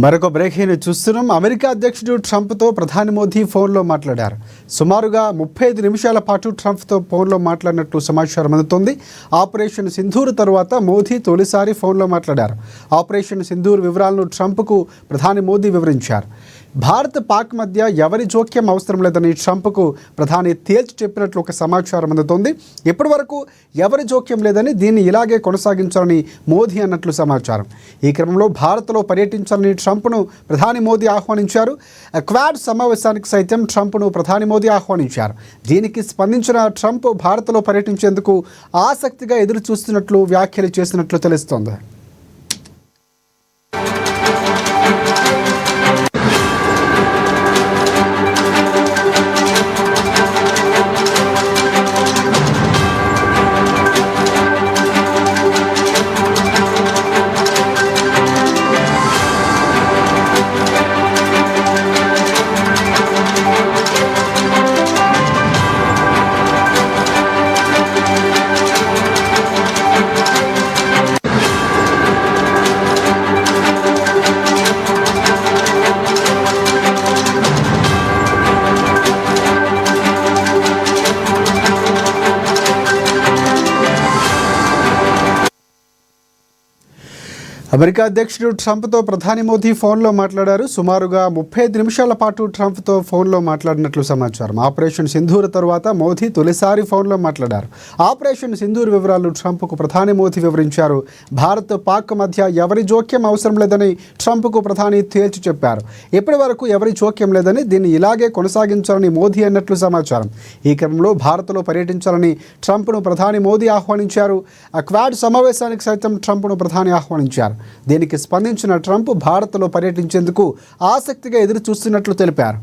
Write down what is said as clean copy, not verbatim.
మరొక బ్రేకింగ్ చూస్తున్నాం. అమెరికా అధ్యక్షుడు ట్రంప్తో ప్రధాని మోదీ ఫోన్లో మాట్లాడారు. సుమారుగా 35 నిమిషాల పాటు ట్రంప్తో ఫోన్లో మాట్లాడినట్లు సమాచారం అందుతోంది. ఆపరేషన్ సింధూర్ తరువాత మోదీ తొలిసారి ఫోన్లో మాట్లాడారు. ఆపరేషన్ సింధూర్ వివరాలను ట్రంప్కు ప్రధాని మోదీ వివరించారు. భారత్ పాక్ మధ్య ఎవరి జోక్యం అవసరం లేదని ట్రంప్కు ప్రధాని తేల్చి చెప్పినట్లు ఒక సమాచారం అందుతోంది. ఇప్పటి వరకు ఎవరి జోక్యం లేదని, దీన్ని ఇలాగే కొనసాగించాలని మోదీ అన్నట్లు సమాచారం. ఈ క్రమంలో భారత్లో పర్యటించాలని ట్రంప్ను ప్రధాని మోదీ ఆహ్వానించారు. క్వాడ్ సమావేశానికి సైతం ట్రంప్ను ప్రధాని మోదీ ఆహ్వానించారు. దీనికి స్పందించిన ట్రంప్ భారత్లో పర్యటించేందుకు ఆసక్తిగా ఎదురు చూస్తున్నట్లు వ్యాఖ్యలు చేసినట్లు తెలుస్తోంది. అమెరికా అధ్యక్షుడు ట్రంప్తో ప్రధాని మోదీ ఫోన్లో మాట్లాడారు. సుమారుగా 35 నిమిషాల పాటు ట్రంప్తో ఫోన్లో మాట్లాడినట్లు సమాచారం. ఆపరేషన్ సింధూర్ తరువాత మోదీ తొలిసారి ఫోన్లో మాట్లాడారు. ఆపరేషన్ సింధూర్ వివరాలు ట్రంప్కు ప్రధాని మోదీ వివరించారు. భారత్ పాక్ మధ్య ఎవరి జోక్యం అవసరం లేదని ట్రంప్కు ప్రధాని తేల్చి చెప్పారు. ఇప్పటి వరకు ఎవరి జోక్యం లేదని, దీన్ని ఇలాగే కొనసాగించాలని మోదీ అన్నట్లు సమాచారం. ఈ క్రమంలో భారత్లో పర్యటించాలని ట్రంప్ను ప్రధాని మోదీ ఆహ్వానించారు. క్వాడ్ సమావేశానికి సైతం ట్రంప్ను ప్రధాని ఆహ్వానించారు. దీనికి స్పందించిన ట్రంప్ భారత్లో పర్యటించేందుకు ఆసక్తిగా ఎదురు చూస్తున్నట్లు తెలిపారు.